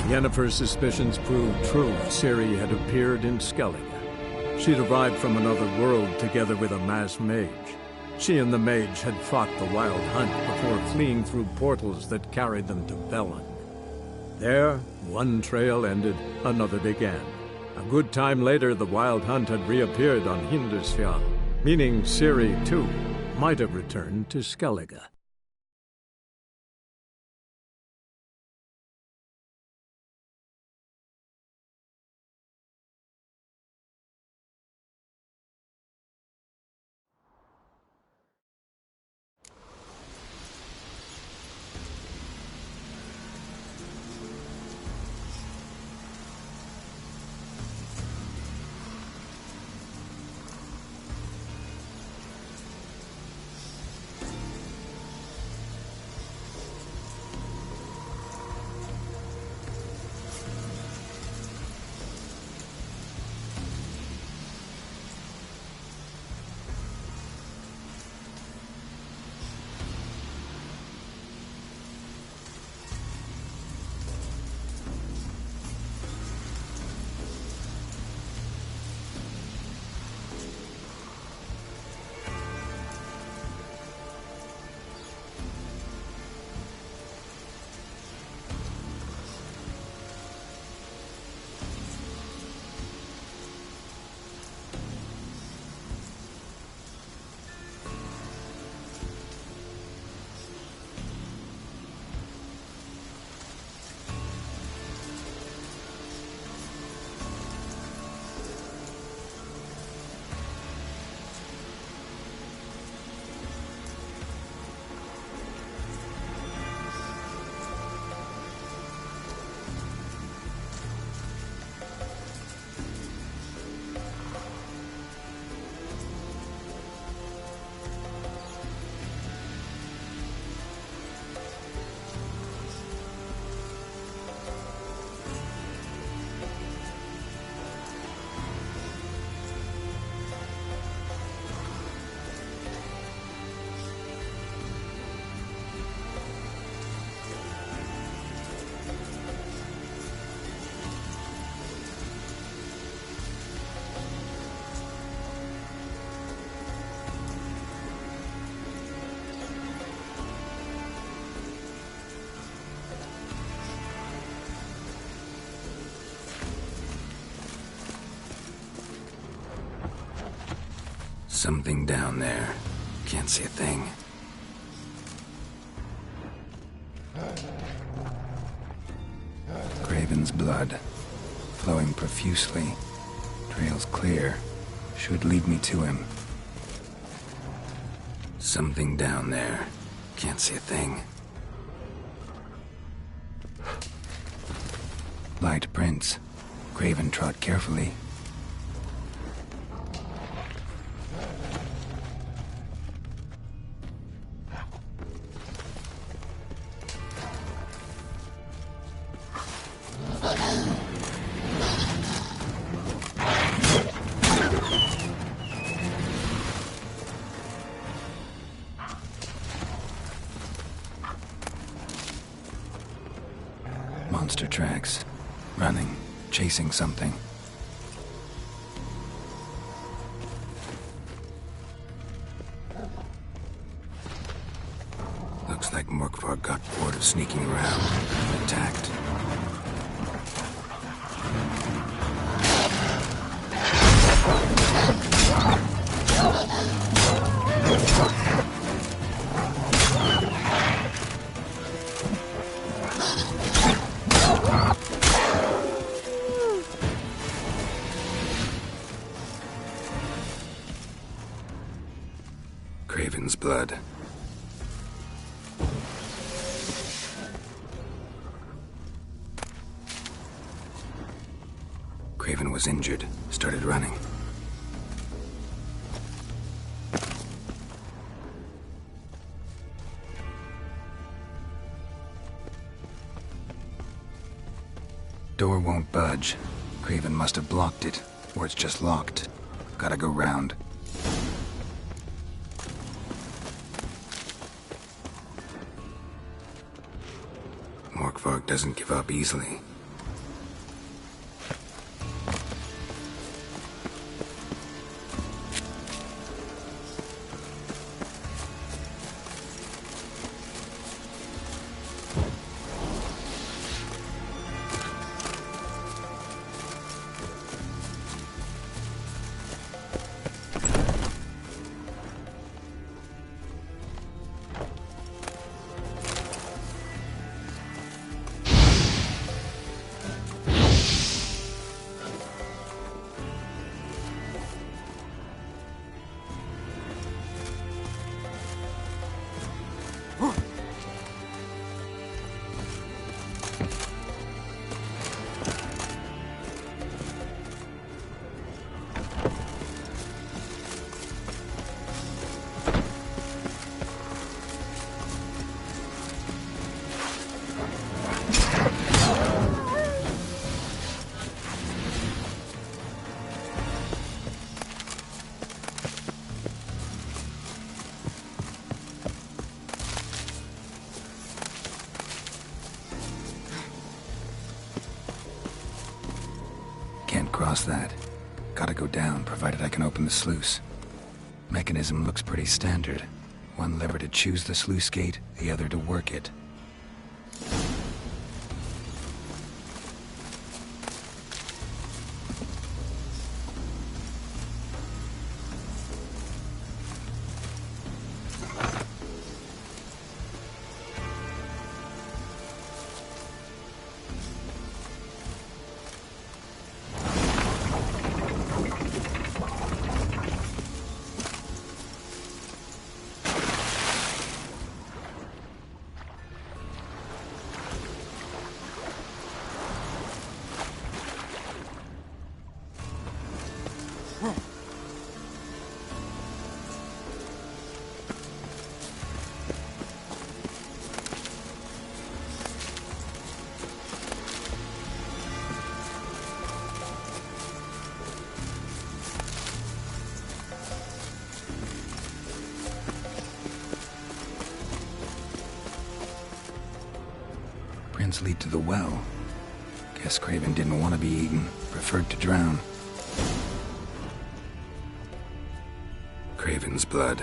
Yennefer's suspicions proved true. Ciri had appeared in Skellige. She'd arrived from another world together with a masked mage. She and the mage had fought the Wild Hunt before fleeing through portals that carried them to Velen. There, one trail ended, another began. A good time later, the Wild Hunt had reappeared on Hindarsfjall, meaning Ciri, too, might have returned to Skellige. Something down there. Can't see a thing. Graven's blood, flowing profusely. Trail's clear. Should lead me to him. Something down there. Can't see a thing. Light prints. Graven trod carefully. Monster tracks. Running. Chasing something. Looks like Morkvar got bored of sneaking around and attacked. Craven's blood. Craven was injured, started running. Door won't budge. Craven must have blocked it, or it's just locked. Gotta go round. Morkvarg doesn't give up easily. across that. Gotta go down, provided I can open the sluice. Mechanism looks pretty standard. One lever to choose the sluice gate, the other to work it. Prints lead to the well. Guess Craven didn't want to be eaten, preferred to drown. Craven's blood.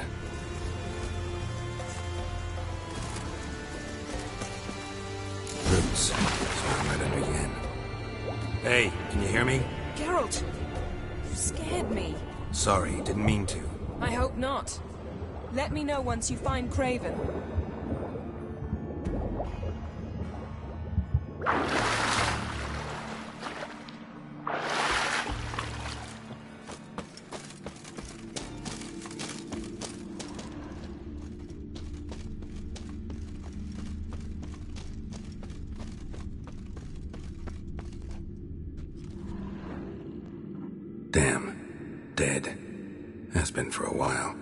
Roots. So I'm right under Yen. Hey, can you hear me? Geralt! You scared me. Sorry, didn't mean to. I hope not. Let me know once you find Craven. Damn. Dead. Has been for a while.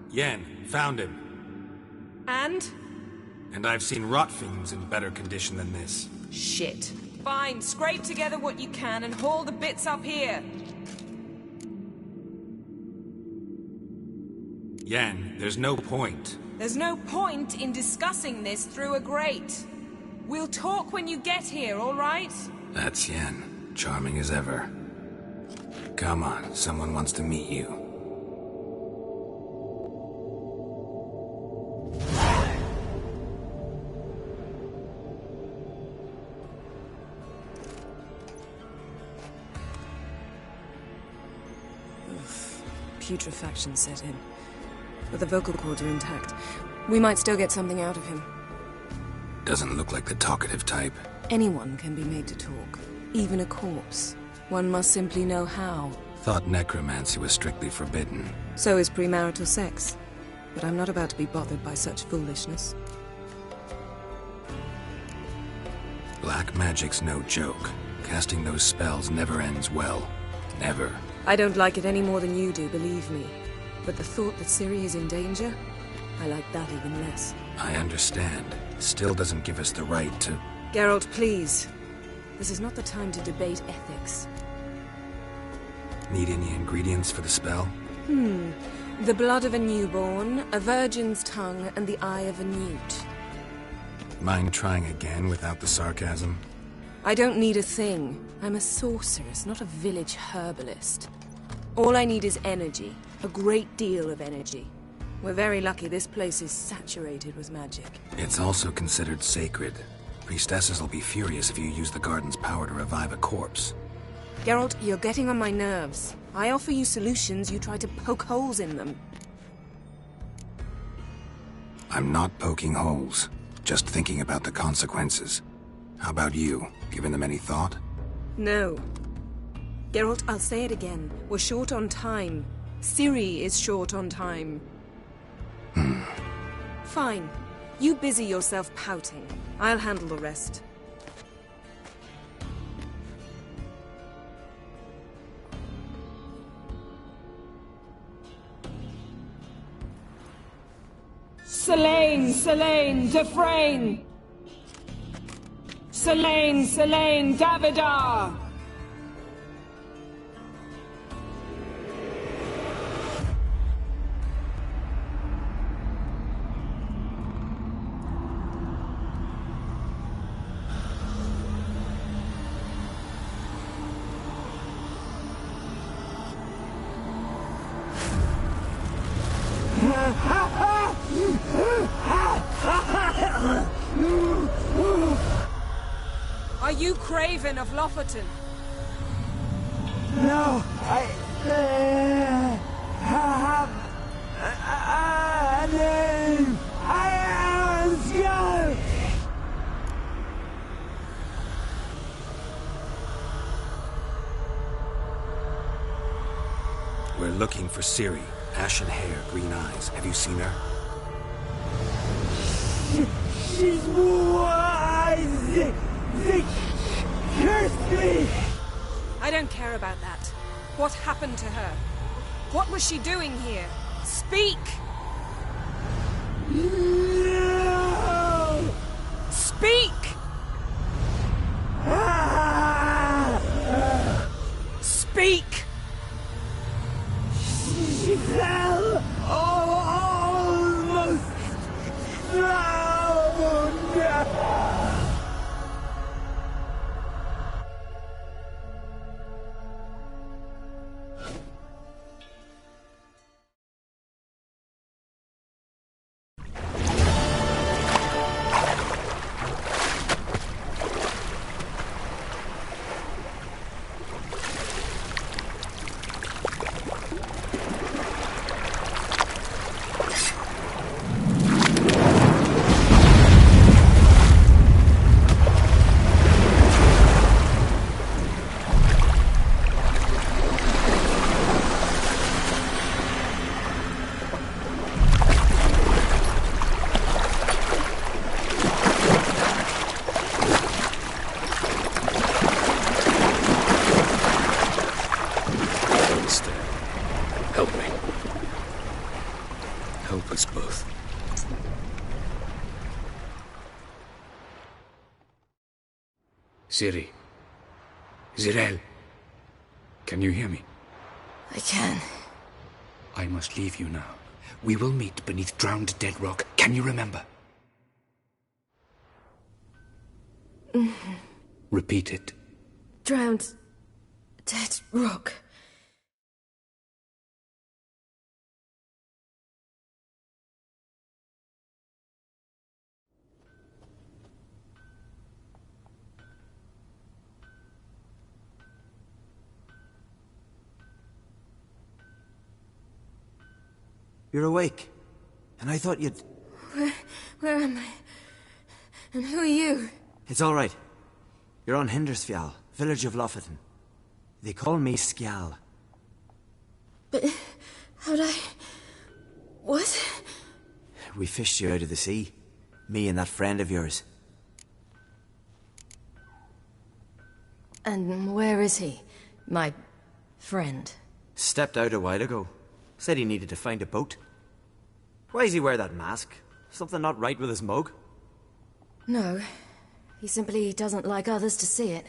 Yen, found him. And? And I've seen rot fiends in better condition than this. Shit. Fine, scrape together what you can and haul the bits up here. Yen, there's no point. There's no point in discussing this through a grate. We'll talk when you get here, all right? That's Yen. Charming as ever. Come on, someone wants to meet you. Putrefaction set in. But the vocal cords are intact. We might still get something out of him. Doesn't look like the talkative type. Anyone can be made to talk. Even a corpse. One must simply know how. Thought necromancy was strictly forbidden. So is premarital sex. But I'm not about to be bothered by such foolishness. Black magic's no joke. Casting those spells never ends well. Never. I don't like it any more than you do, believe me. But the thought that Ciri is in danger, I like that even less. I understand. Still doesn't give us the right to... Geralt, please. This is not the time to debate ethics. Need any ingredients for the spell? The blood of a newborn, a virgin's tongue, and the eye of a newt. Mind trying again without the sarcasm? I don't need a thing. I'm a sorceress, not a village herbalist. All I need is energy. A great deal of energy. We're very lucky this place is saturated with magic. It's also considered sacred. Priestesses will be furious if you use the garden's power to revive a corpse. Geralt, you're getting on my nerves. I offer you solutions, you try to poke holes in them. I'm not poking holes. Just thinking about the consequences. How about you? Given them any thought? No. Geralt, I'll say it again. We're short on time. Ciri is short on time. Fine. You busy yourself pouting. I'll handle the rest. Selene, Selene, Defrain! Selene, Selene, Davidar! you Craven of Lofoten? No, I have a name. I am Skull. We're looking for Ciri. Ashen hair, green eyes. Have you seen her? She's wise. They cursed me. I don't care about that. What happened to her? What was she doing here? Speak! No. Speak! Speak! She fell almost drowned. Help me. Help us both. Ciri. Zirel. Can you hear me? I can. I must leave you now. We will meet beneath drowned dead rock. Can you remember? Repeat it. Drowned... dead rock. You're awake. And I thought you'd... Where am I? And who are you? It's all right. You're on Hindersfjall, village of Lofoten. They call me Skjal. But... how'd I... what? We fished you out of the sea. Me and that friend of yours. And where is he? My... friend? Stepped out a while ago. Said he needed to find a boat. Why does he wear that mask? Something not right with his mug? No. He simply doesn't like others to see it.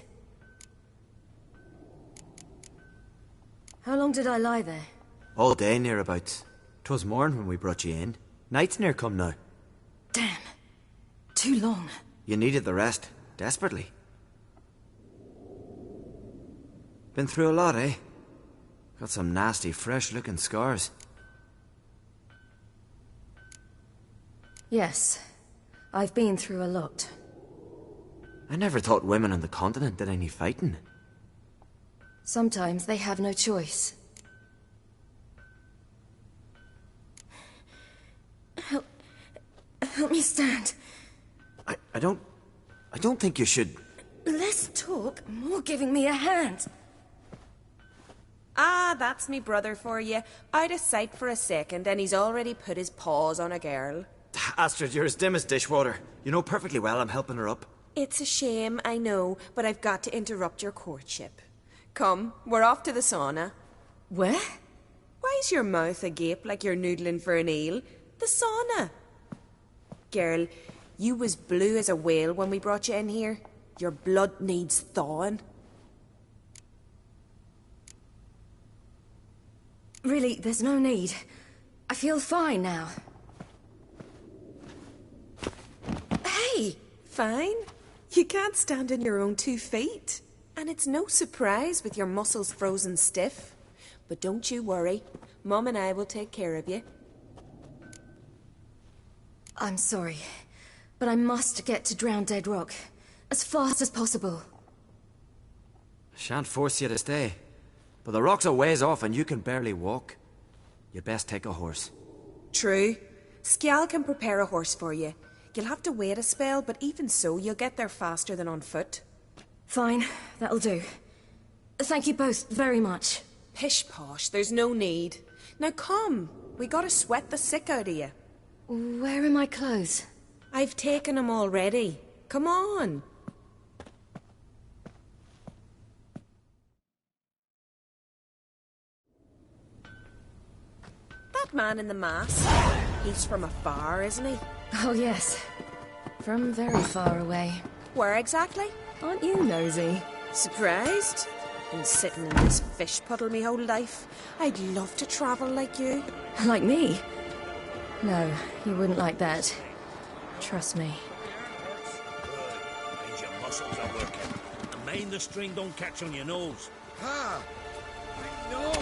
How long did I lie there? All day nearabouts. 'Twas morn when we brought you in. Night's near come now. Damn. Too long. You needed the rest. Desperately. Been through a lot, eh? Got some nasty, fresh-looking scars. Yes. I've been through a lot. I never thought women on the continent did any fighting. Sometimes they have no choice. Help me stand. I don't think you should... Less talk, more giving me a hand. Ah, that's me brother for you. Out of sight for a second, and he's already put his paws on a girl. Astrid, you're as dim as dishwater. You know perfectly well I'm helping her up. It's a shame, I know, but I've got to interrupt your courtship. Come, we're off to the sauna. Where? Why's your mouth agape like you're noodling for an eel? The sauna. Girl, you was blue as a whale when we brought you in here. Your blood needs thawing. Really, there's no need. I feel fine now. Hey! Fine? You can't stand on your own 2 feet. And it's no surprise with your muscles frozen stiff. But don't you worry. Mum and I will take care of you. I'm sorry, but I must get to Drowned Dead Rock. As fast as possible. Shan't force you to stay. But the rock's a ways off and you can barely walk. You'd best take a horse. True. Skjal can prepare a horse for you. You'll have to wait a spell, but even so, you'll get there faster than on foot. Fine, that'll do. Thank you both very much. Pish-posh, there's no need. Now come, we gotta sweat the sick out of you. Where are my clothes? I've taken them already. Come on. That man in the mask, he's from afar, isn't he? Oh yes, from very far away. Where exactly? Aren't you nosy? Surprised? Been sitting in this fish puddle me whole life. I'd love to travel like you. Like me? No, you wouldn't like that. Trust me. Good. Means your muscles are working. And mind the string don't catch on your nose. Ah! I know!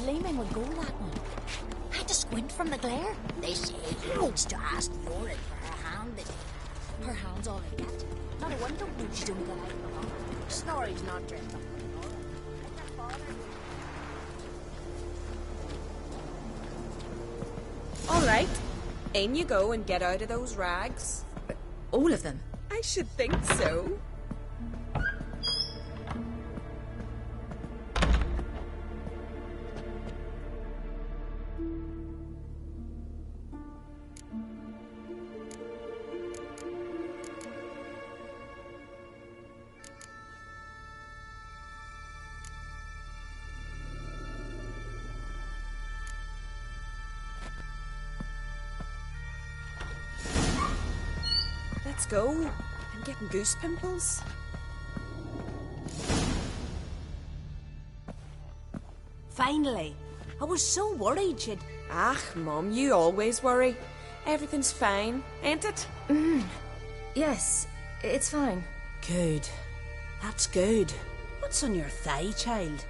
Layman would go that one. Had to squint from the glare. They say he needs to ask Yorin for her hand. Her hand's all I get. Not a one don't know she don't get out of the hall. Snorri's not dressed up for Nora. All right. In you go and get out of those rags. All of them? I should think so. Let's go. I'm getting goose pimples. Finally. I was so worried she'd... Ah, Mum, you always worry. Everything's fine, ain't it? Yes, it's fine. Good. That's good. What's on your thigh, child?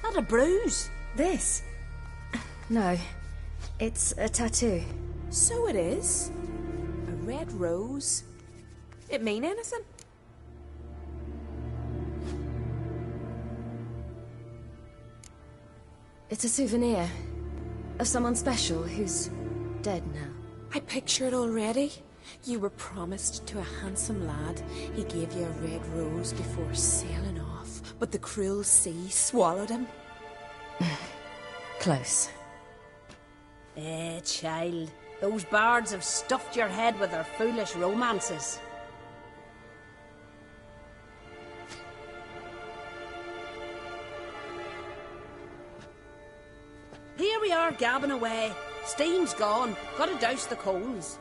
Not a bruise? This? No, it's a tattoo. So it is. A red rose. It mean anything? It's a souvenir of someone special who's dead now. I picture it already. You were promised to a handsome lad. He gave you a red rose before sailing off, but the cruel sea swallowed him. Close. Child. Those bards have stuffed your head with their foolish romances. Here we are, gabbing away. Steam's gone. Gotta douse the coals.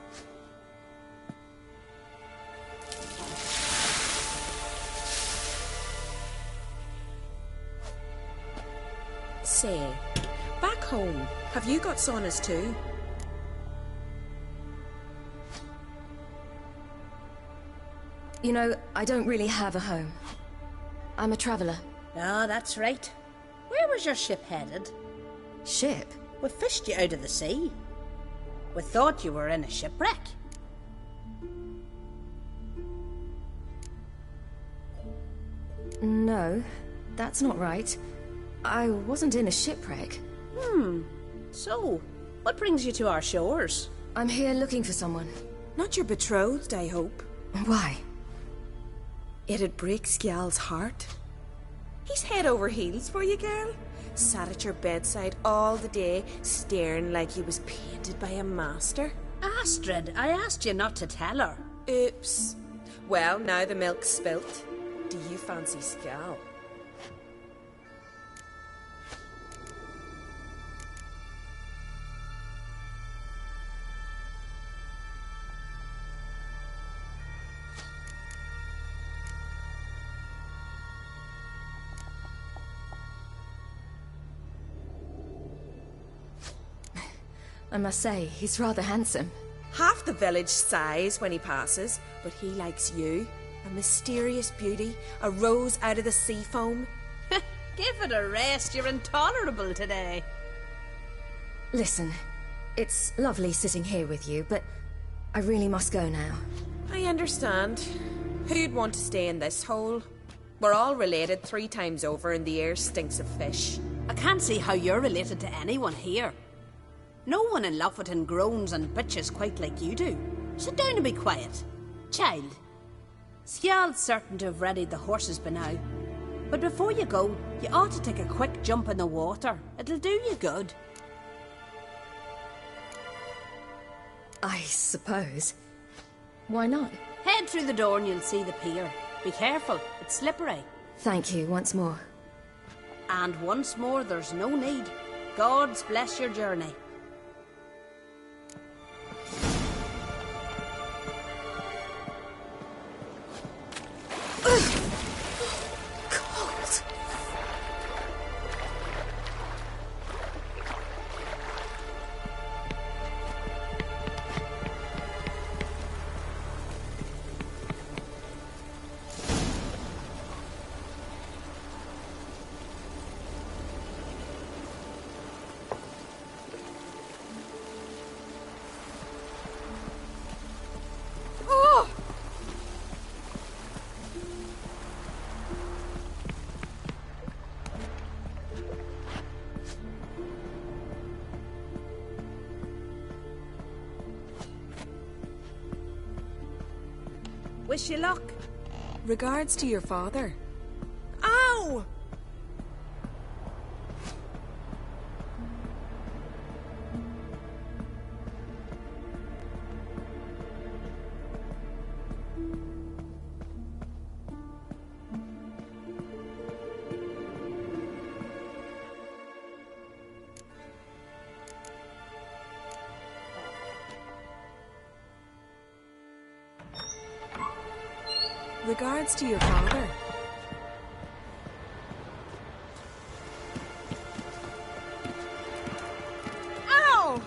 Say, back home, have you got saunas too? You know, I don't really have a home. I'm a traveller. Ah, that's right. Where was your ship headed? Ship? We fished you out of the sea. We thought you were in a shipwreck. No, that's not right. I wasn't in a shipwreck. So, what brings you to our shores? I'm here looking for someone. Not your betrothed, I hope. Why? It'd break Skjal's heart. He's head over heels for you, girl. Sat at your bedside all the day, staring like he was painted by a master. Astrid, I asked you not to tell her. Oops. Well, now the milk's spilt. Do you fancy Skjal? I must say, he's rather handsome. Half the village sighs when he passes, but he likes you. A mysterious beauty, a rose out of the sea foam. Give it a rest, you're intolerable today. Listen, it's lovely sitting here with you, but I really must go now. I understand. Who'd want to stay in this hole? We're all related 3 times over and the air stinks of fish. I can't see how you're related to anyone here. No one in Lofoten groans and bitches quite like you do. Sit down and be quiet. Child, Skjald's certain to have readied the horses by now. But before you go, you ought to take a quick jump in the water. It'll do you good. I suppose. Why not? Head through the door and you'll see the pier. Be careful, it's slippery. Thank you once more. And once more, there's no need. Gods bless your journey. Cold. Wish you luck. Regards to your father. Ow! Regards to your father. Ow!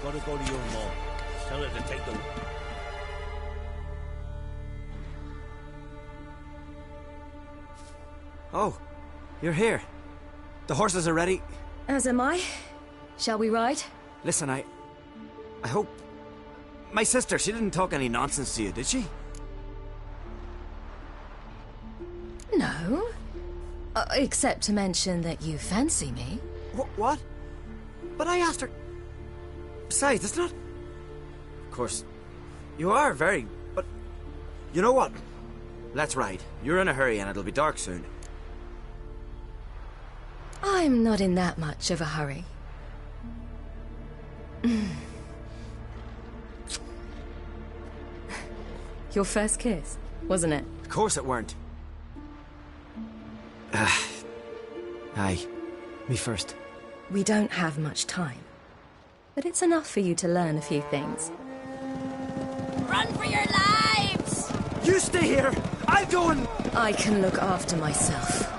Gotta go to your mom. Tell her to take the... Oh, you're here. The horses are ready. As am I. Shall we ride? Listen, I hope... My sister, she didn't talk any nonsense to you, did she? No. Except to mention that you fancy me. What? But I asked her... Besides, it's not... Of course, you are very... But... You know what? Let's ride. You're in a hurry and it'll be dark soon. I'm not in that much of a hurry. Your first kiss, wasn't it? Of course it weren't. Aye. Me first. We don't have much time. But it's enough for you to learn a few things. Run for your lives! You stay here! I'll go and... I can look after myself.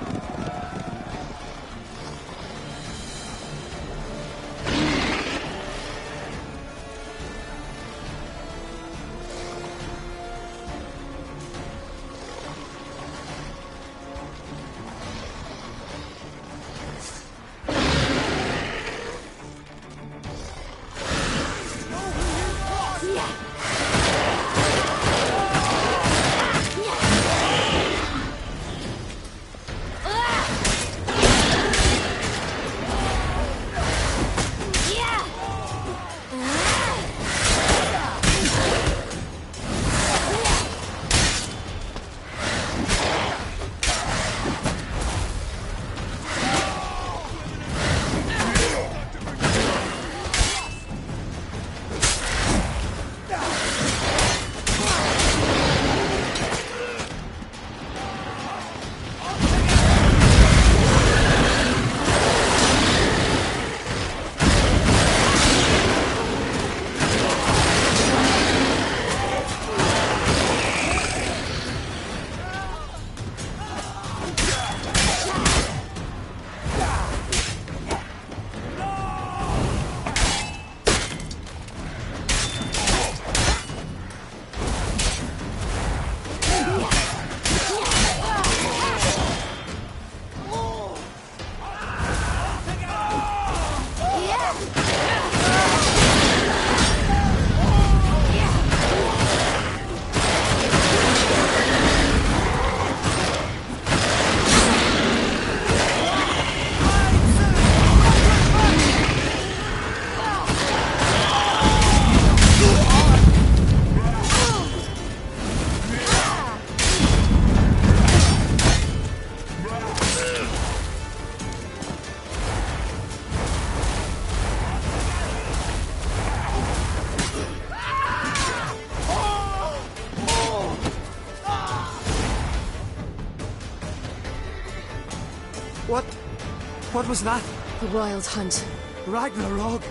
What was that? The Wild Hunt. Ragnarok?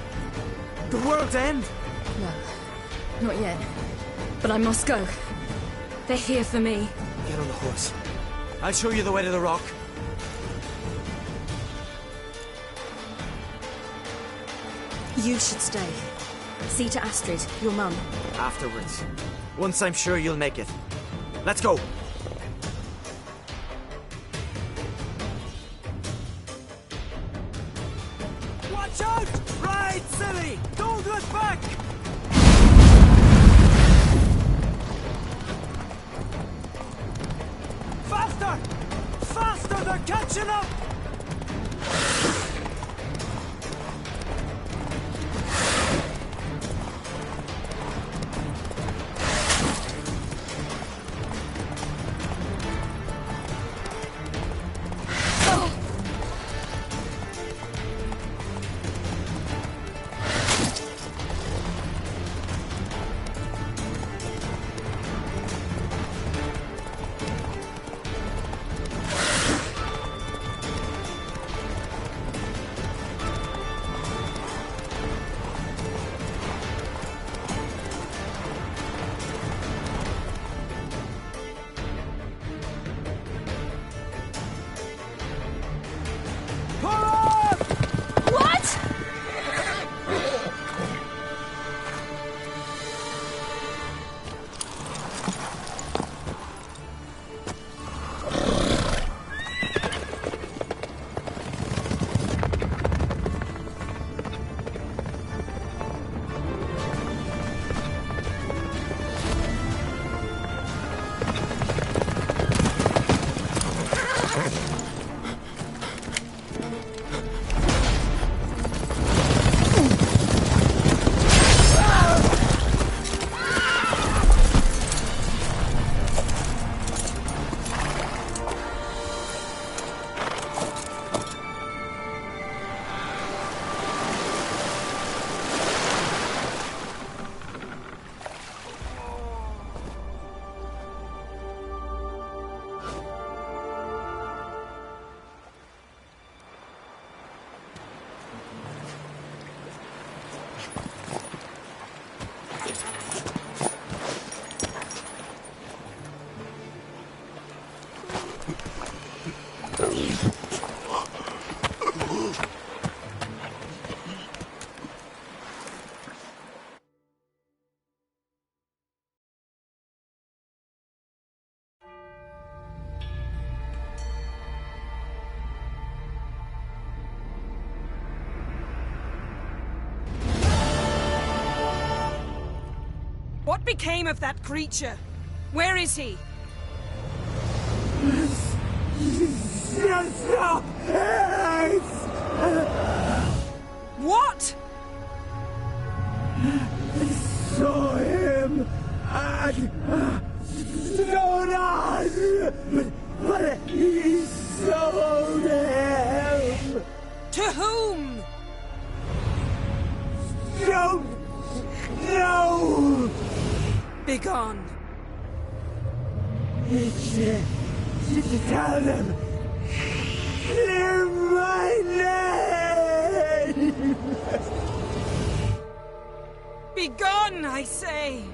The world's end? No, not yet. But I must go. They're here for me. Get on the horse. I'll show you the way to the rock. You should stay. See to Astrid, your mum. Afterwards. Once I'm sure you'll make it. Let's go! Watch out! Right, silly! Don't look back! Faster! Faster! They're catching up! What became of that creature? Where is he? What? Saw him at Stonas, but he sold him. To whom? Don't know. Begone. Tell them. Clear my name. Begone, I say.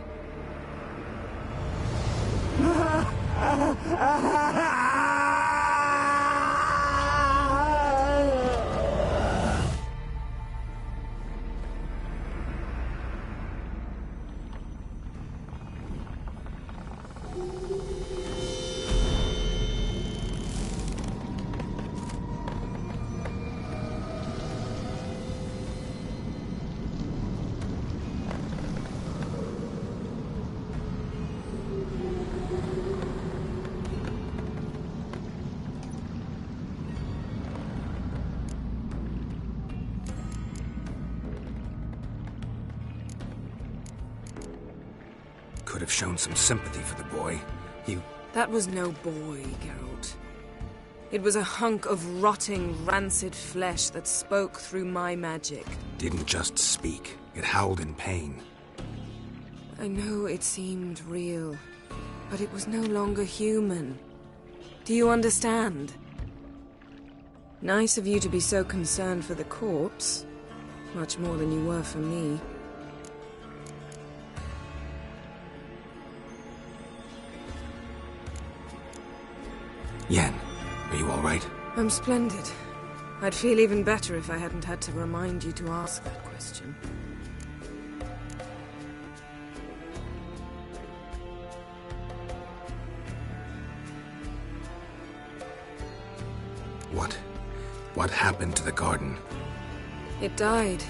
Could have shown some sympathy for the boy. That was no boy, Geralt. It was a hunk of rotting, rancid flesh that spoke through my magic. Didn't just speak. It howled in pain. I know it seemed real, but it was no longer human. Do you understand? Nice of you to be so concerned for the corpse. Much more than you were for me. Yen, are you all right? I'm splendid. I'd feel even better if I hadn't had to remind you to ask that question. What happened to the garden? It died.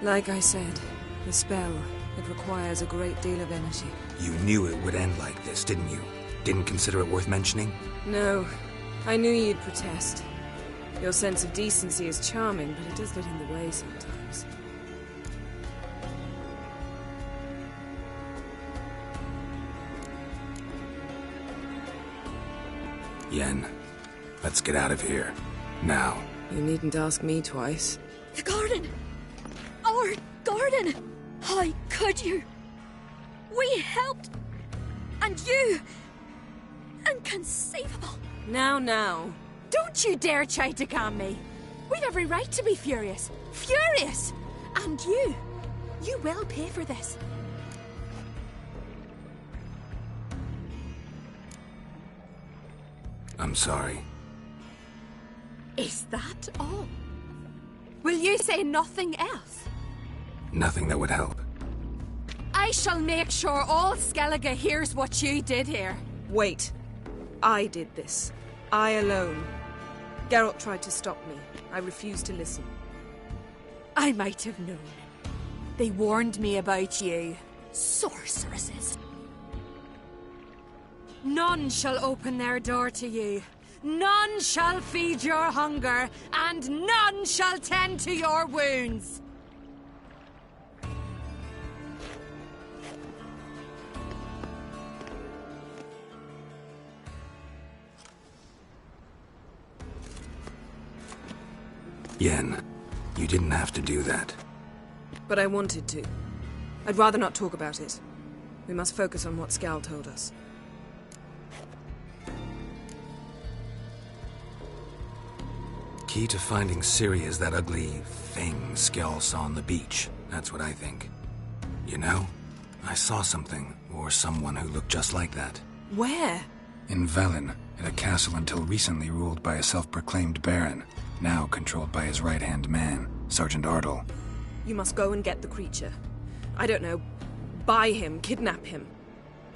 Like I said, the spell, it requires a great deal of energy. You knew it would end like this, didn't you? Didn't consider it worth mentioning? No. I knew you'd protest. Your sense of decency is charming, but it does get in the way sometimes. Yen, let's get out of here. Now. You needn't ask me twice. The garden! Our garden! How could you? We helped! And you! Inconceivable! Now. Don't you dare try to calm me. We've every right to be furious. Furious! And you will pay for this. I'm sorry. Is that all? Will you say nothing else? Nothing that would help. I shall make sure all Skellige hears what you did here. Wait. I did this. I alone. Geralt tried to stop me. I refused to listen. I might have known. They warned me about you. Sorceresses. None shall open their door to you. None shall feed your hunger, and none shall tend to your wounds. Yen, you didn't have to do that. But I wanted to. I'd rather not talk about it. We must focus on what Skal told us. Key to finding Ciri is that ugly thing Skell saw on the beach. That's what I think. You know, I saw something, or someone who looked just like that. Where? In Velen, in a castle until recently ruled by a self-proclaimed baron, now controlled by his right-hand man, Sergeant Ardle. You must go and get the creature. I don't know, buy him, kidnap him.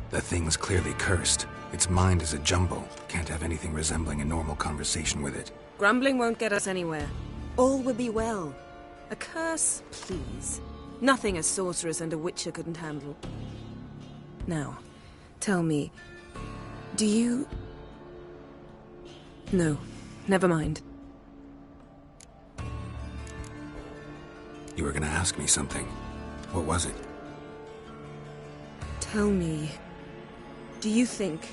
The thing's clearly cursed. Its mind is a jumble. Can't have anything resembling a normal conversation with it. Grumbling won't get us anywhere. All will be well. A curse, please. Nothing a sorceress and a witcher couldn't handle. Now, tell me, do you... No, never mind. You were gonna ask me something. What was it? Tell me, do you think...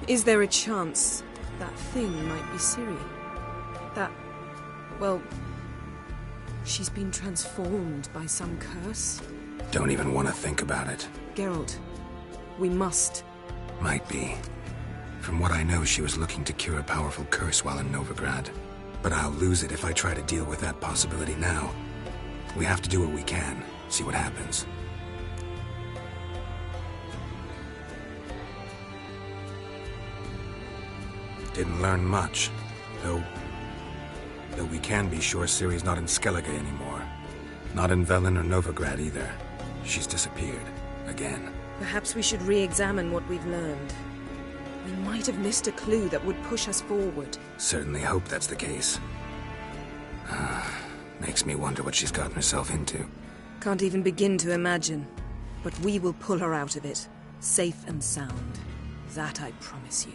Is there a chance that thing might be Ciri? That... well... she's been transformed by some curse? Don't even want to think about it. Geralt, we must. Might be. From what I know, she was looking to cure a powerful curse while in Novigrad. But I'll lose it if I try to deal with that possibility now. We have to do what we can, see what happens. Didn't learn much, though we can be sure Ciri's not in Skellige anymore. Not in Velen or Novigrad either. She's disappeared. Again. Perhaps we should re-examine what we've learned. We might have missed a clue that would push us forward. Certainly hope that's the case. Makes me wonder what she's gotten herself into. Can't even begin to imagine. But we will pull her out of it. Safe and sound. That I promise you.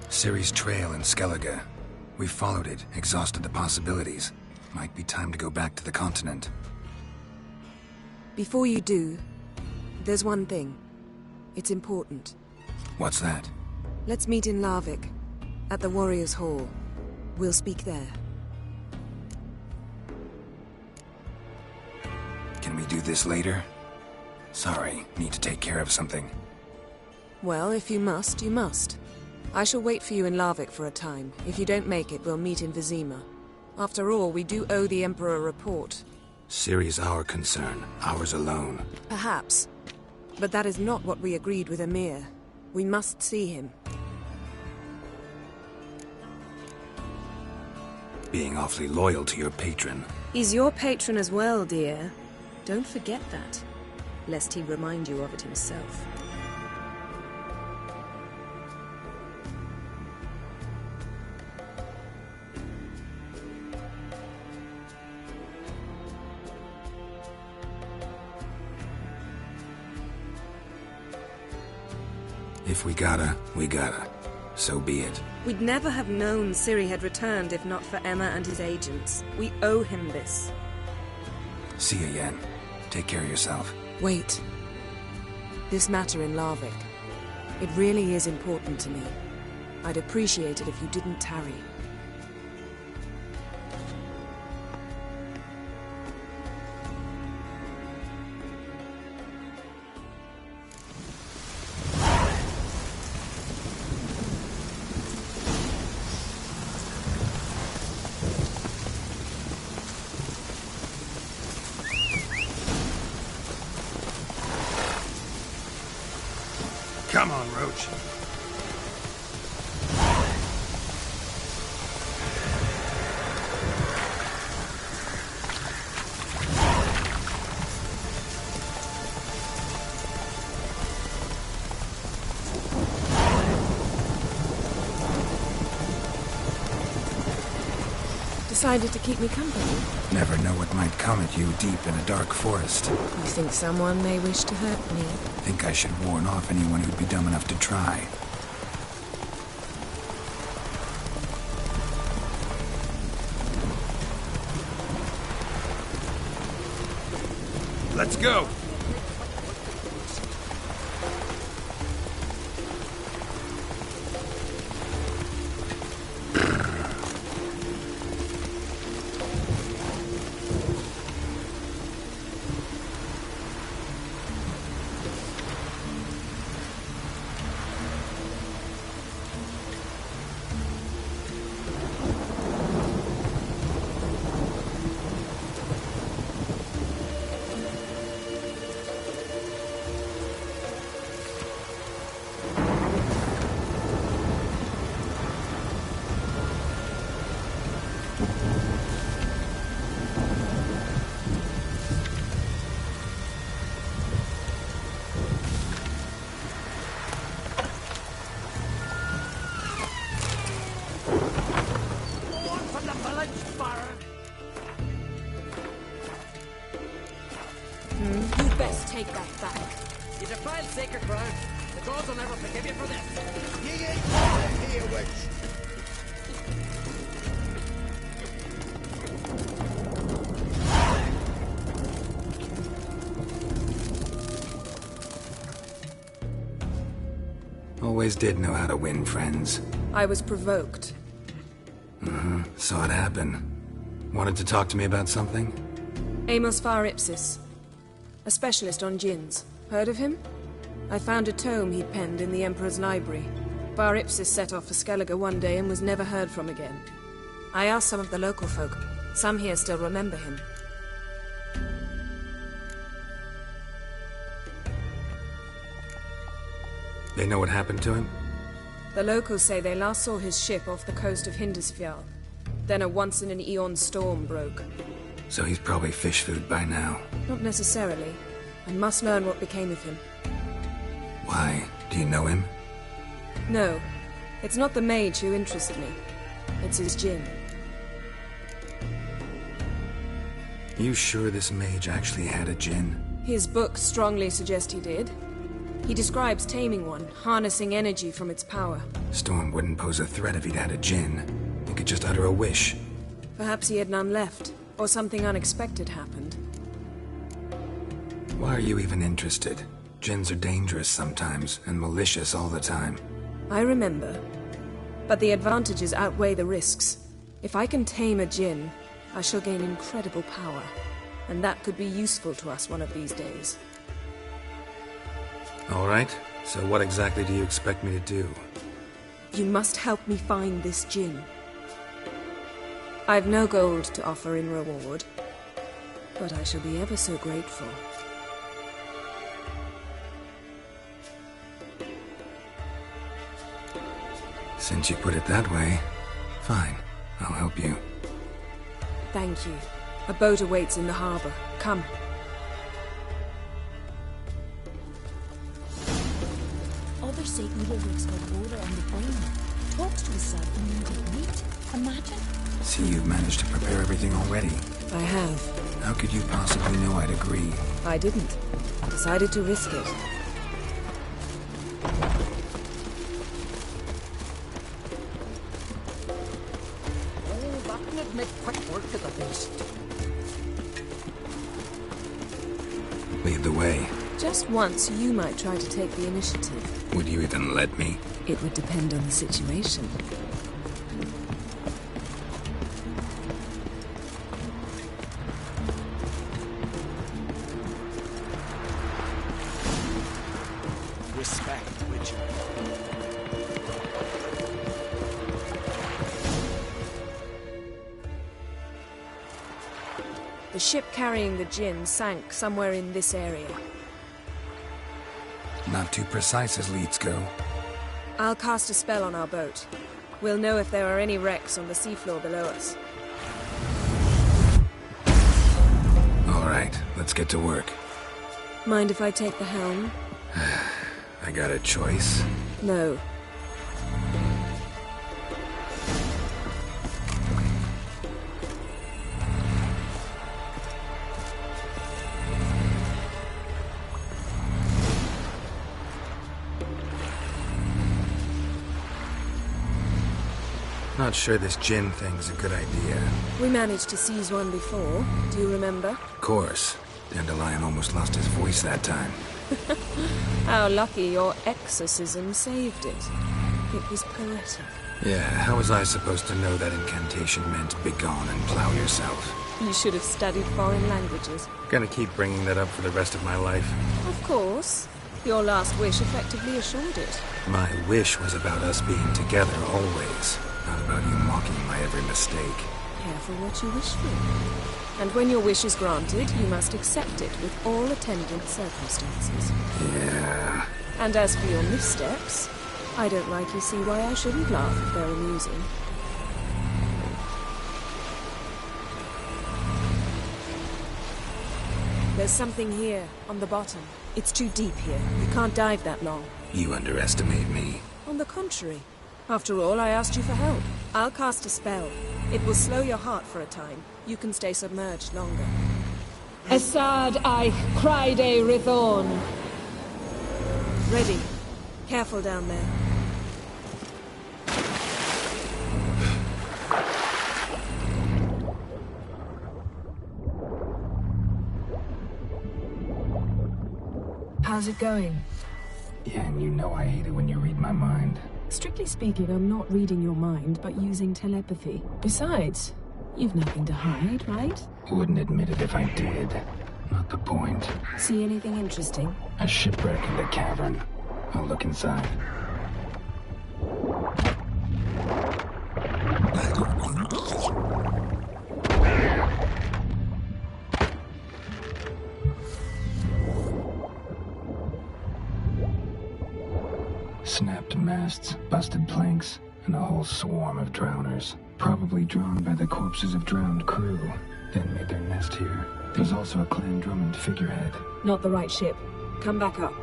Ciri's trail in Skellige. We followed it, exhausted the possibilities. Might be time to go back to the continent. Before you do, there's one thing. It's important. What's that? Let's meet in Larvik, at the Warriors' Hall. We'll speak there. this later? Sorry, need to take care of something. Well, if you must, you must. I shall wait for you in Larvik for a time. If you don't make it, we'll meet in Vizima. After all, we do owe the Emperor a report. Ciri's our concern, ours alone. Perhaps. But that is not what we agreed with Emir. We must see him. Being awfully loyal to your patron. He's your patron as well, dear. Don't forget that, lest he remind you of it himself. If we gotta, we gotta. So be it. We'd never have known Ciri had returned if not for Emma and his agents. We owe him this. See you, Yen. Take care of yourself. Wait. This matter in Larvik. It really is important to me. I'd appreciate it if you didn't tarry. Come on, Roach. Decided to keep me company? Never know what might come at you deep in a dark forest. You think someone may wish to hurt me? Think I should warn off anyone who'd be dumb enough to try. Let's go. Take that back. You defiled sacred ground. The gods will never forgive you for this. Ye ain't welcome here, witch. Always did know how to win friends. I was provoked. Saw it happen. Wanted to talk to me about something? Amos Var Ipsis. A specialist on djinns. Heard of him? I found a tome he'd penned in the Emperor's library. Var Ipsis set off for Skellige one day and was never heard from again. I asked some of the local folk. Some here still remember him. They know what happened to him? The locals say they last saw his ship off the coast of Hindisfjall. Then a once-in-an-eon storm broke. So he's probably fish food by now. Not necessarily. I must learn what became of him. Why? Do you know him? No. It's not the mage who interests me. It's his djinn. You sure this mage actually had a djinn? His books strongly suggest he did. He describes taming one, harnessing energy from its power. Storm wouldn't pose a threat if he'd had a djinn. He could just utter a wish. Perhaps he had none left, or something unexpected happened. Why are you even interested? Djinns are dangerous sometimes, and malicious all the time. I remember. But the advantages outweigh the risks. If I can tame a djinn, I shall gain incredible power. and that could be useful to us one of these days. All right, so what exactly do you expect me to do? You must help me find this djinn. I've no gold to offer in reward, but I shall be ever so grateful. Since you put it that way, fine. I'll help you. Thank you. A boat awaits in the harbor. Come. Others say evil wakes got water on the brain. Talks to himself and then get meat. Imagine. See, you've managed to prepare everything already. I have. How could you possibly know I'd agree? I didn't. Decided to risk it. Oh, that would make quick work of the beast. Lead the way. Just once, you might try to take the initiative. Would you even let me? It would depend on the situation. Respect, Witcher. The ship carrying the djinn sank somewhere in this area. Not too precise as leads go. I'll cast a spell on our boat. We'll know if there are any wrecks on the seafloor below us. All right, let's get to work. Mind if I take the helm? I got a choice. No. Not sure this djinn thing's a good idea. We managed to seize one before. Do you remember? Of course. Dandelion almost lost his voice that time. How lucky your exorcism saved it. It was poetic. Yeah, how was I supposed to know that incantation meant begone and plow yourself? You should have studied foreign languages. Gonna keep bringing that up for the rest of my life. Of course. Your last wish effectively assured it. My wish was about us being together always, not about you mocking my every mistake. Careful what you wish for. And when your wish is granted, you must accept it with all attendant circumstances. Yeah. And as for your missteps, I don't rightly see why I shouldn't laugh if they're amusing. There's something here, on the bottom. It's too deep here. You can't dive that long. You underestimate me. On the contrary. After all, I asked you for help. I'll cast a spell. It will slow your heart for a time. You can stay submerged longer. Assad I Kryde Rithorn. Ready. Careful down there. How's it going? Yeah, and you know I hate it when you read my mind. Strictly speaking, I'm not reading your mind, but using telepathy. Besides, you've nothing to hide, right? Wouldn't admit it if I did. Not the point. See anything interesting? A shipwreck in the cavern. I'll look inside. Snapped masts, busted planks, and a whole swarm of drowners. Probably drawn by the corpses of drowned crew, then made their nest here. There's also a Clan Drummond figurehead. Not the right ship. Come back up.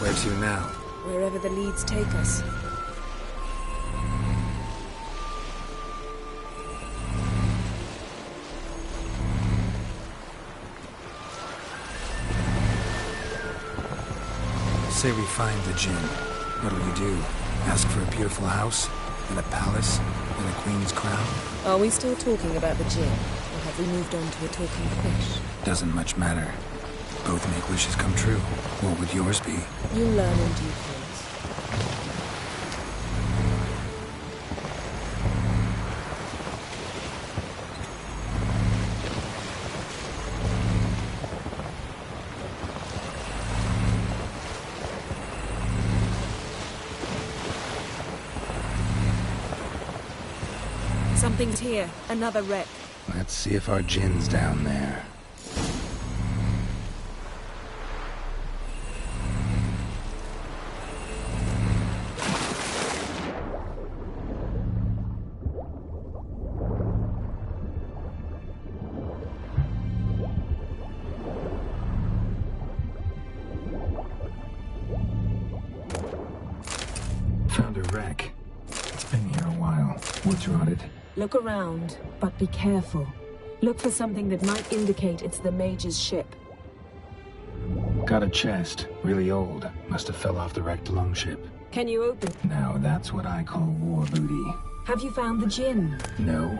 Where to now? Wherever the leads take us. Say we find the Djinn. What'll we do? Ask for a beautiful house? And a palace? And a queen's crown? Are we still talking about the Djinn? Or have we moved on to a talking fish? Doesn't much matter. Both make wishes come true. What would yours be? You'll learn in due course. Something's here. Another wreck. Let's see if our Djinn's down there. Found a wreck. It's been here a while. What's rotted? Look around, but be careful. Look for something that might indicate it's the Mage's ship. Got a chest. Really old. Must have fell off the wrecked longship. Can you open? Now that's what I call war booty. Have you found the Djinn? No.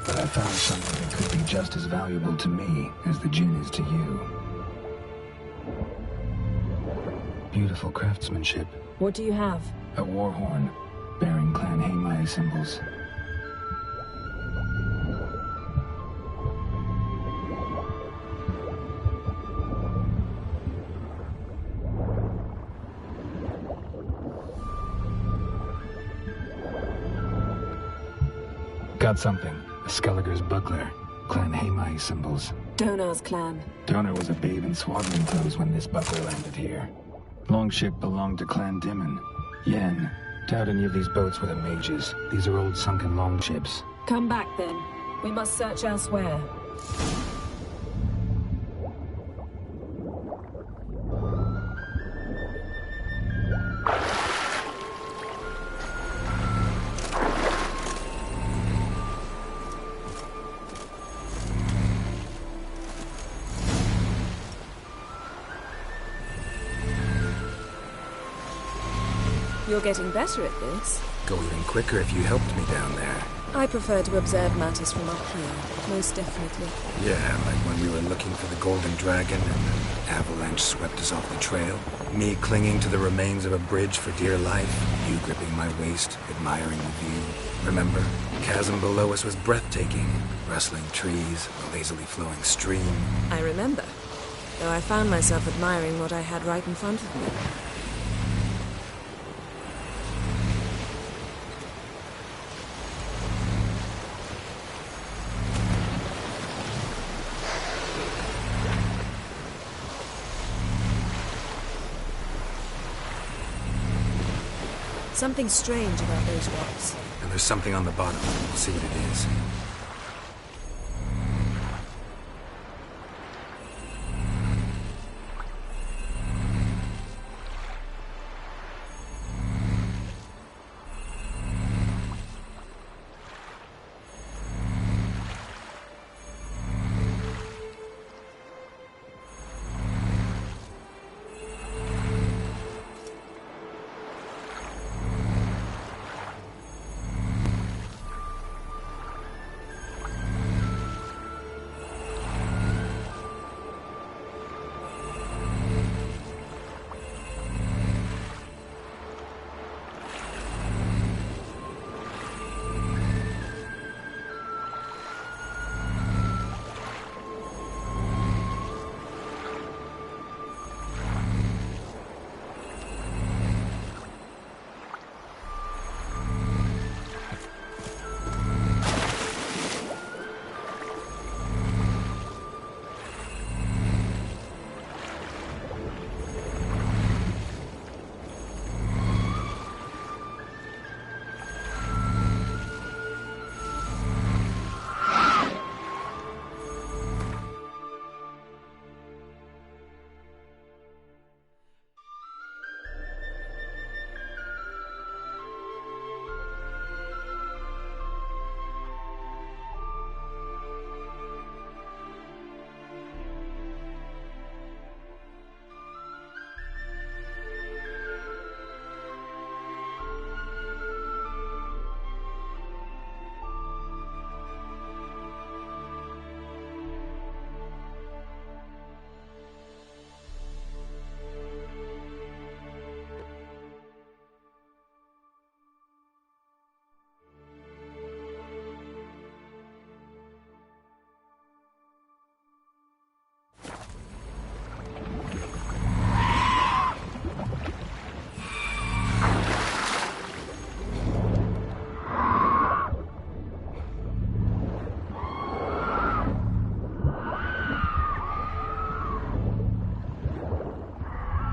But I found something that could be just as valuable to me as the Djinn is to you. Beautiful craftsmanship. What do you have? A war horn, bearing Clan Haemai symbols. Got something. A Skelliger's buckler. Clan Haemai symbols. Donar's clan. Donar was a babe in swaddling clothes when this buckler landed here. Longship belonged to Clan Dimon. Yen. Doubt any of these boats were the mages. These are old sunken longships. Come back then. We must search elsewhere. You're getting better at this. Go even quicker if you helped me down there. I prefer to observe matters from up here, most definitely. Yeah, like when we were looking for the Golden Dragon and an avalanche swept us off the trail. Me clinging to the remains of a bridge for dear life. You gripping my waist, admiring the view. Remember? Chasm below us was breathtaking. Rustling trees, a lazily flowing stream. I remember. Though I found myself admiring what I had right in front of me. Something strange about those rocks. And there's something on the bottom. We'll see what it is.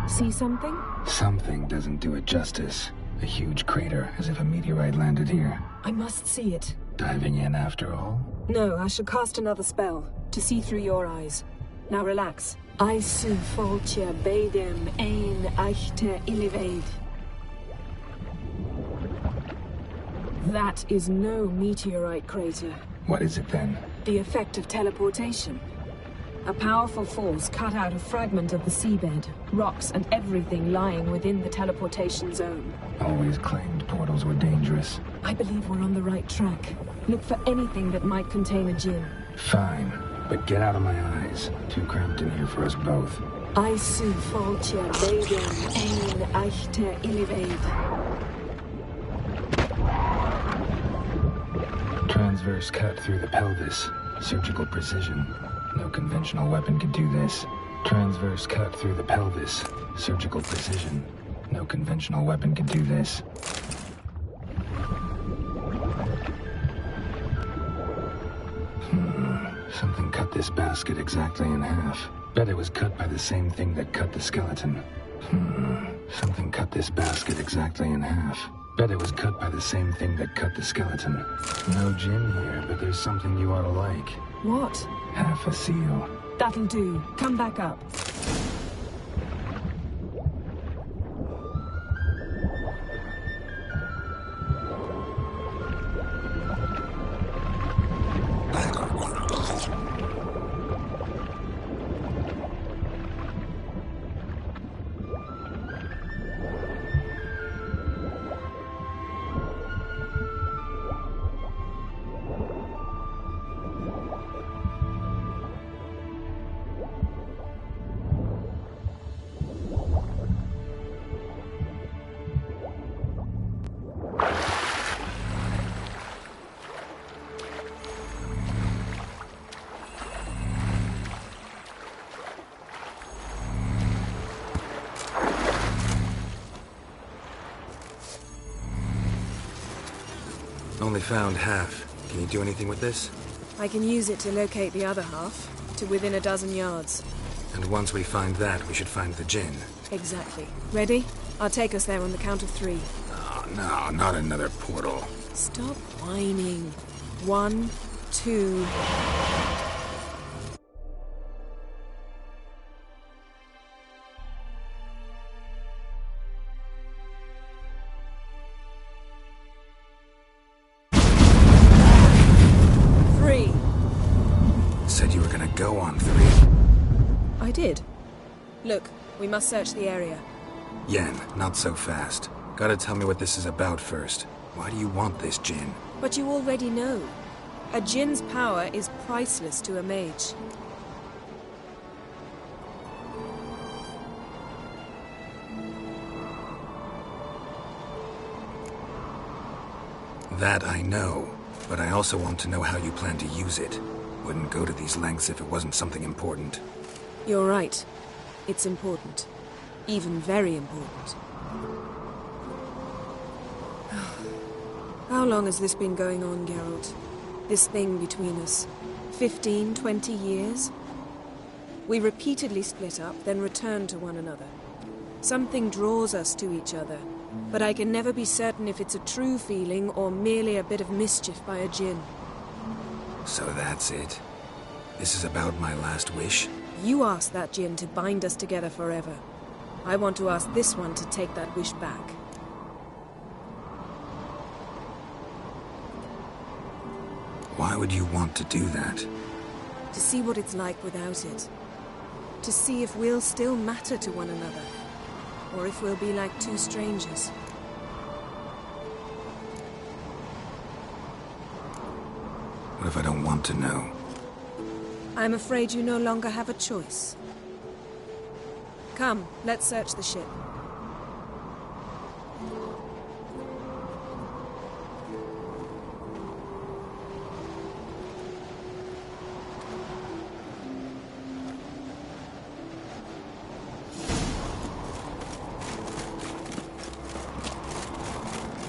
See something? Something doesn't do it justice. A huge crater, as if a meteorite landed here. I must see it. Diving in after all? No, I shall cast another spell, to see through your eyes. Now relax. Isu foltje bedem ein echte ilivaid. That is no meteorite crater. What is it then? The effect of teleportation. A powerful force cut out a fragment of the seabed, rocks and everything lying within the teleportation zone. Always claimed portals were dangerous. I believe we're on the right track. Look for anything that might contain a djinn. Fine, but get out of my eyes. Too cramped in here for us both. Isu foltje bedem ein echte ilivaid. Transverse cut through the pelvis. Surgical precision. No conventional weapon could do this. Transverse cut through the pelvis. Surgical precision. No conventional weapon could do this. Something cut this basket exactly in half. Bet it was cut by the same thing that cut the skeleton. Something cut this basket exactly in half. Bet it was cut by the same thing that cut the skeleton. No djinn here, but there's something you ought to like. What? Half a seal. That'll do. Come back up. Only found half. Can you do anything with this? I can use it to locate the other half, to within a dozen yards. And once we find that, we should find the djinn. Exactly. Ready? I'll take us there on the count of 3. Oh, no, not another portal. Stop whining. 1, 2... Said you were gonna go on 3. I did. Look, we must search the area. Yen, not so fast. Gotta tell me what this is about first. Why do you want this djinn? But you already know. A djinn's power is priceless to a mage. That I know, but I also want to know how you plan to use it. Wouldn't go to these lengths if it wasn't something important. You're right. It's important. Even very important. How long has this been going on, Geralt? This thing between us? 15, 20 years? We repeatedly split up, then returned to one another. Something draws us to each other, but I can never be certain if it's a true feeling or merely a bit of mischief by a djinn. So that's it. This is about my last wish? You asked that djinn to bind us together forever. I want to ask this one to take that wish back. Why would you want to do that? To see what it's like without it. To see if we'll still matter to one another. Or if we'll be like two strangers. What if I don't want to know? I'm afraid you no longer have a choice. Come, let's search the ship.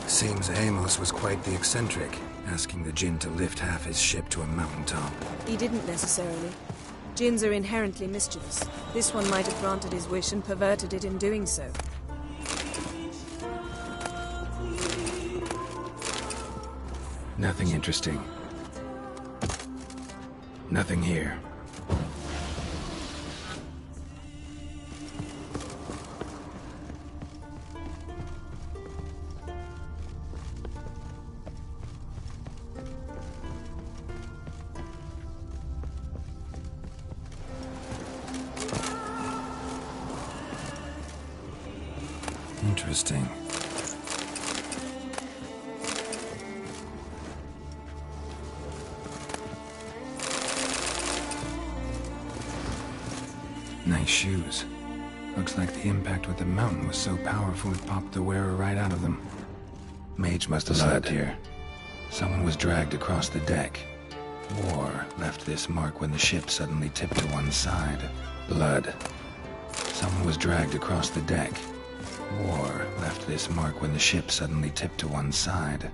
Seems Amos was quite the eccentric, asking the djinn to lift half his ship to a mountaintop. He didn't necessarily. Jinns are inherently mischievous. This one might have granted his wish and perverted it in doing so. Nothing interesting. Nothing here. Interesting. Nice shoes. Looks like the impact with the mountain was so powerful it popped the wearer right out of them. Mage must have slept here. Someone was dragged across the deck. War left this mark when the ship suddenly tipped to one side. Blood. Someone was dragged across the deck. War left this mark when the ship suddenly tipped to one side.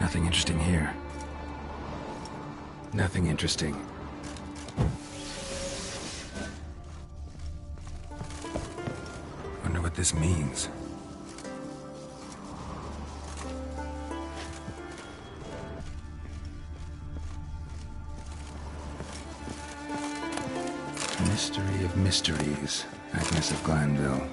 Nothing interesting here. Nothing interesting. Wonder what this means. Mystery of mysteries, Agnes of Glanville.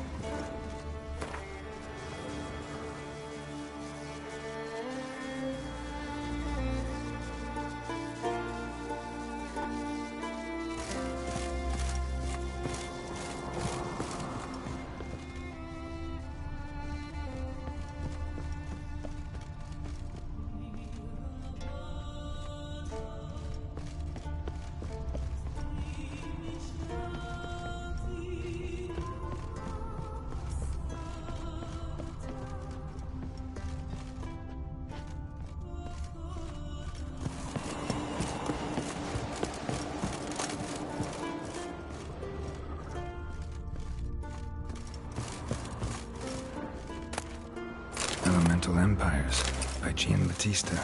Elemental Empires by Gian Battista.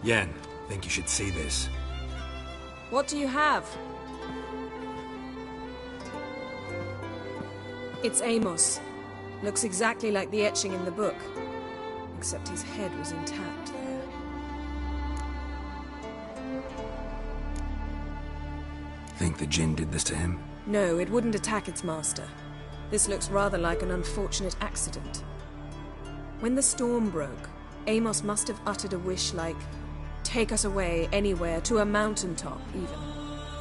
Yen, think you should see this. What do you have? It's Amos. Looks exactly like the etching in the book. Except his head was intact there. Think the Jinn did this to him? No, it wouldn't attack its master. This looks rather like an unfortunate accident. When the storm broke, Amos must have uttered a wish like, "Take us away, anywhere, to a mountaintop, even."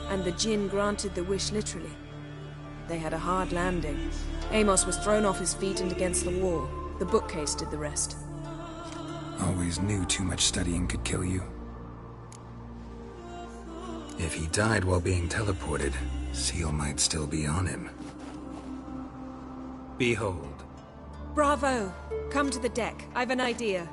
And the Jinn granted the wish literally. They had a hard landing. Amos was thrown off his feet and against the wall. The bookcase did the rest. Always knew too much studying could kill you. If he died while being teleported, Seal might still be on him. Behold. Bravo! Come to the deck. I've an idea.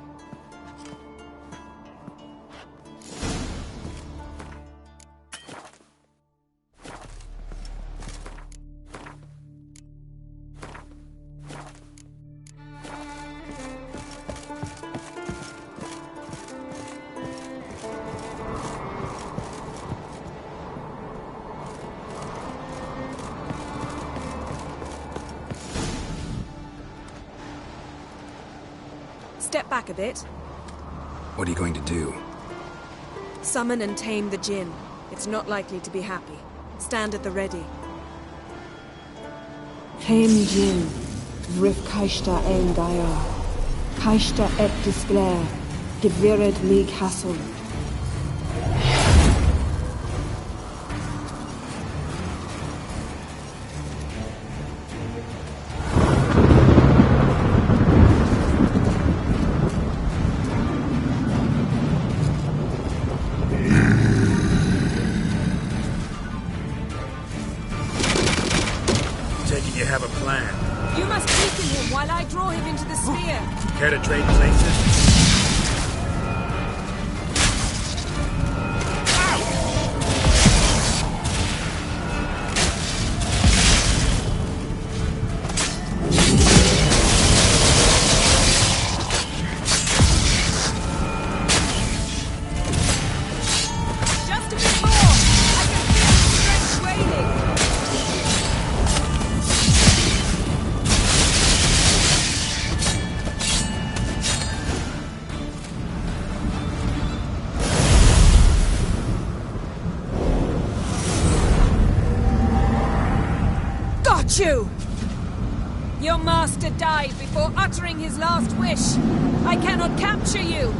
Step back a bit. What are you going to do? Summon and tame the djinn. It's not likely to be happy. Stand at the ready. Tame Jin, Rif Kaishta ein Gaia, Kaishta et Disglair, Gevired League Hassel. You have a plan. You must weaken him while I draw him into the sphere. Care to trade places? You! Your master died before uttering his last wish. I cannot capture you.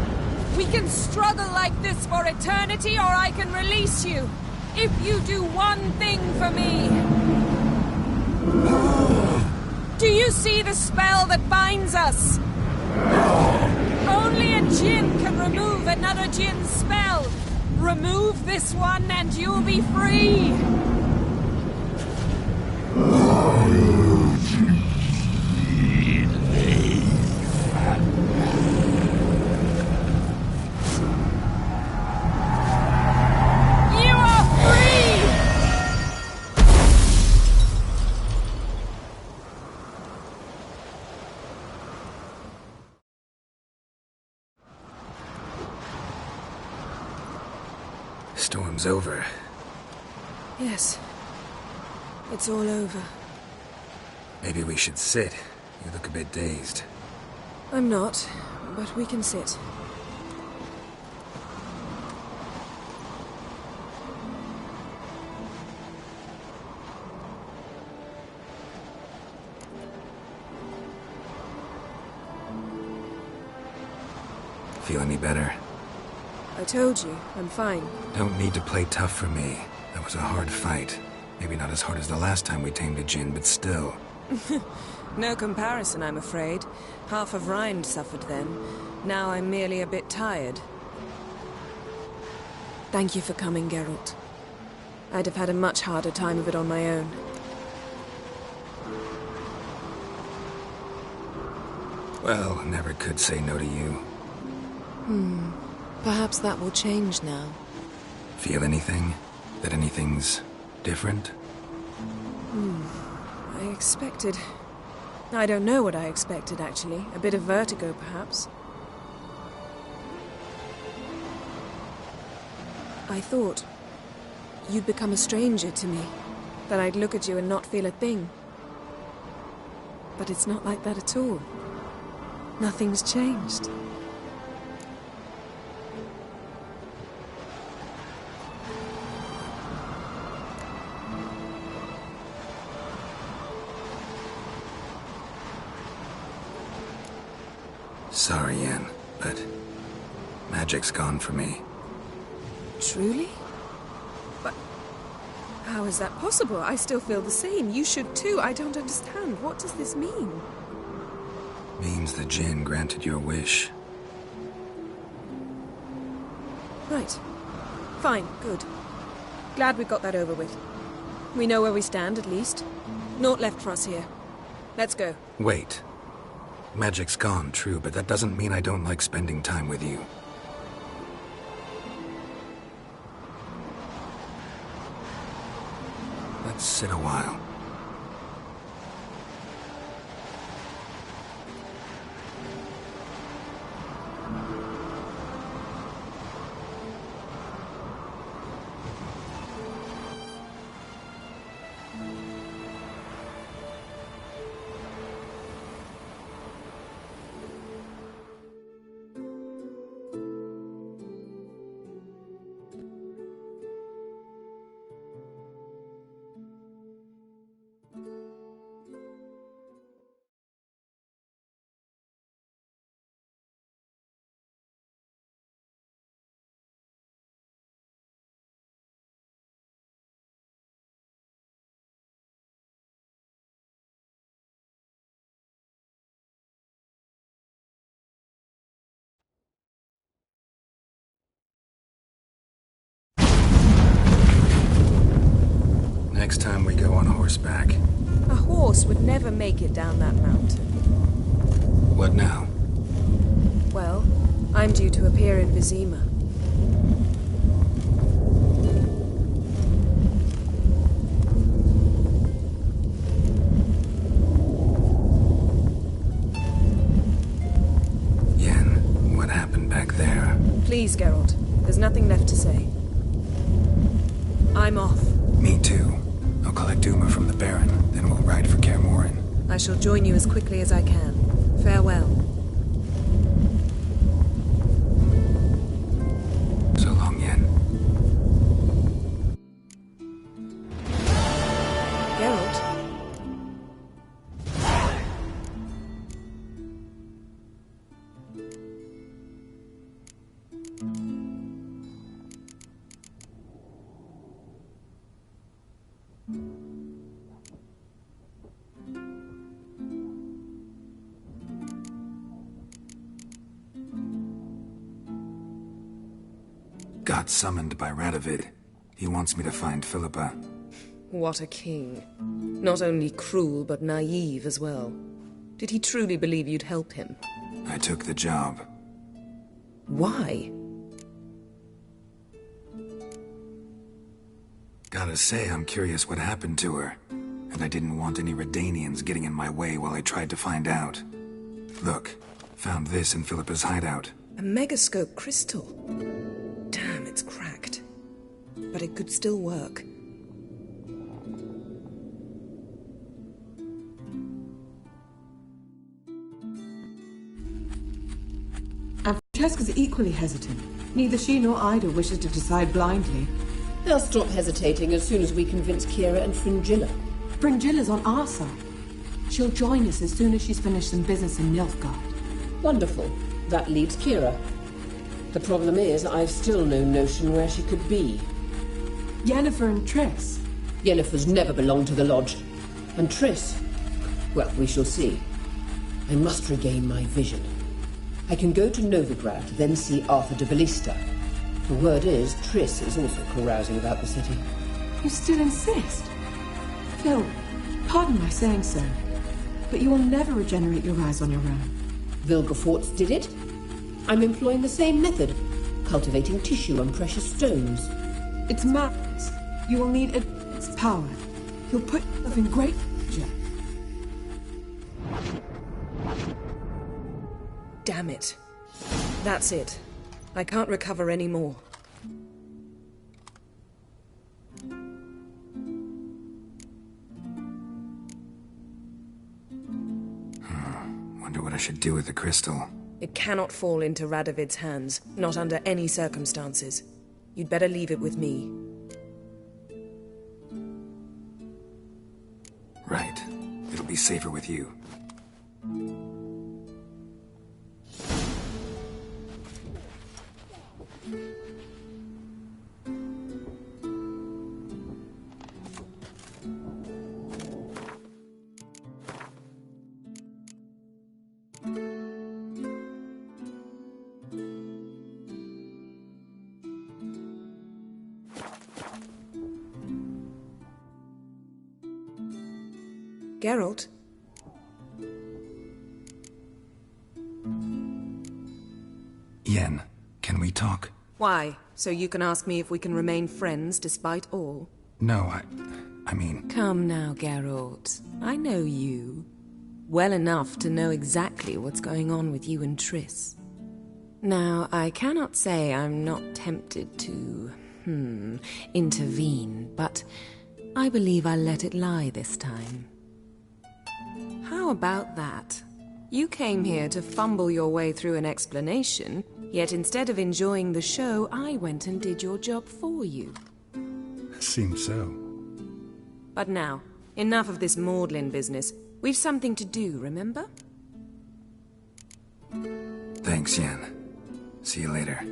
We can struggle like this for eternity, or I can release you. If you do one thing for me. Do you see the spell that binds us? Only a djinn can remove another djinn's spell. Remove this one and you'll be free. Storm's over. Yes. It's all over. Maybe we should sit. You look a bit dazed. I'm not, but we can sit. Feel any better? I told you, I'm fine. Don't need to play tough for me. That was a hard fight. Maybe not as hard as the last time we tamed a djinn, but still. No comparison, I'm afraid. Half of Rind suffered then. Now I'm merely a bit tired. Thank you for coming, Geralt. I'd have had a much harder time of it on my own. Well, never could say no to you. Perhaps that will change now. Feel anything? That anything's different? I expected... I don't know what I expected, actually. A bit of vertigo, perhaps. I thought you'd become a stranger to me. That I'd look at you and not feel a thing. But it's not like that at all. Nothing's changed. Sorry, Yen, but magic's gone for me. Truly? But how is that possible? I still feel the same. You should too. I don't understand. What does this mean? Means the djinn granted your wish. Right. Fine, good. Glad we got that over with. We know where we stand, at least. Naught left for us here. Let's go. Wait. Magic's gone, true, but that doesn't mean I don't like spending time with you. Let's sit a while. Next time we go on horseback. A horse would never make it down that mountain. What now? Well, I'm due to appear in Vizima. Yen, what happened back there? Please, Geralt. There's nothing left to say. I'm off. Me too. I'll collect Uma from the Baron, then we'll ride for Kaer Morhen. I shall join you as quickly as I can. Farewell. So long, Yen. Geralt? Got summoned by Radovid. He wants me to find Philippa. What a king. Not only cruel, but naive as well. Did he truly believe you'd help him? I took the job. Why? Gotta say, I'm curious what happened to her. And I didn't want any Redanians getting in my way while I tried to find out. Look, found this in Philippa's hideout. A megascope crystal. Damn, it's cracked. But it could still work. And Francesca's equally hesitant. Neither she nor Ida wishes to decide blindly. They'll stop hesitating as soon as we convince Kira and Fringilla. Fringilla's on our side. She'll join us as soon as she's finished some business in Nilfgaard. Wonderful. That leaves Kira. The problem is, I've still no notion where she could be. Yennefer and Triss. Yennefer's never belonged to the Lodge. And Triss? Well, we shall see. I must regain my vision. I can go to Novigrad, then see Arthur de Ballista. The word is, Triss is also carousing about the city. You still insist? Phil, pardon my saying so, but you will never regenerate your eyes on your own. Vilgefortz did it. I'm employing the same method, cultivating tissue and precious stones. It's madness. You will need its power. You'll put yourself in great danger. Damn it. That's it. I can't recover any more. Wonder what I should do with the crystal. It cannot fall into Radovid's hands, not under any circumstances. You'd better leave it with me. Right. It'll be safer with you. Geralt? Yen, can we talk? Why? So you can ask me if we can remain friends despite all? No, I mean... Come now, Geralt. I know you. Well enough to know exactly what's going on with you and Triss. Now, I cannot say I'm not tempted to, intervene, but I believe I'll let it lie this time. How about that? You came here to fumble your way through an explanation, yet instead of enjoying the show, I went and did your job for you. Seems so. But now, enough of this maudlin business. We've something to do, remember? Thanks, Yen. See you later.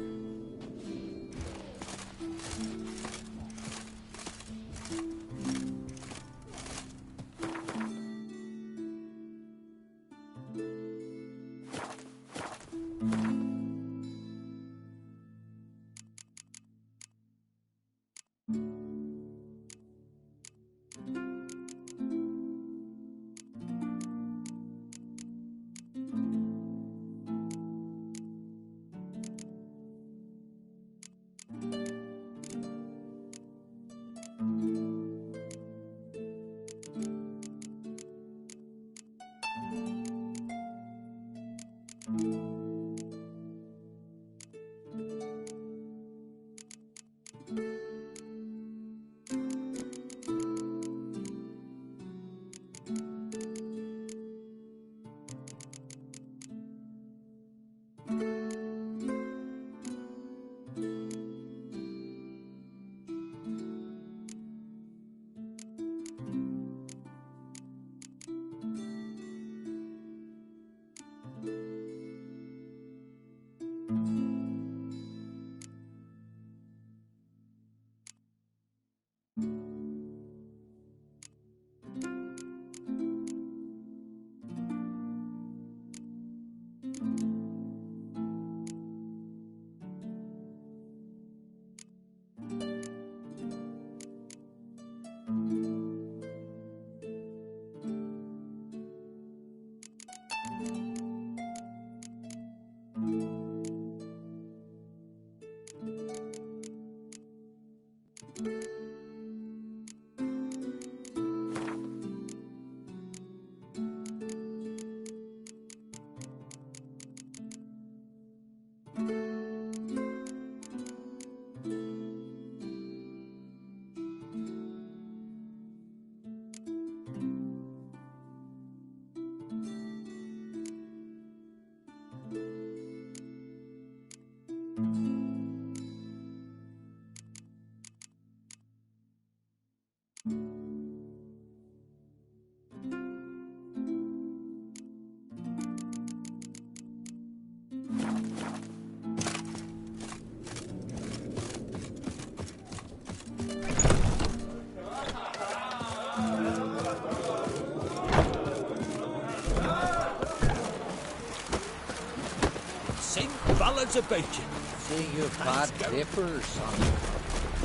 Ballads about you. See you bad dippers, son.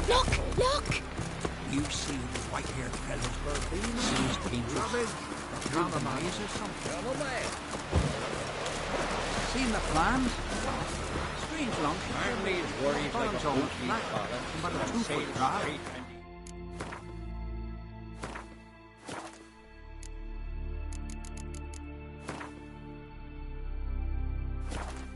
Look! Look! You've seen white-haired fellas verbena. Seems dangerous. Compromise or something. Seen the plans? Strange lunch. Army's worried like a almost black, but a 2-foot drop.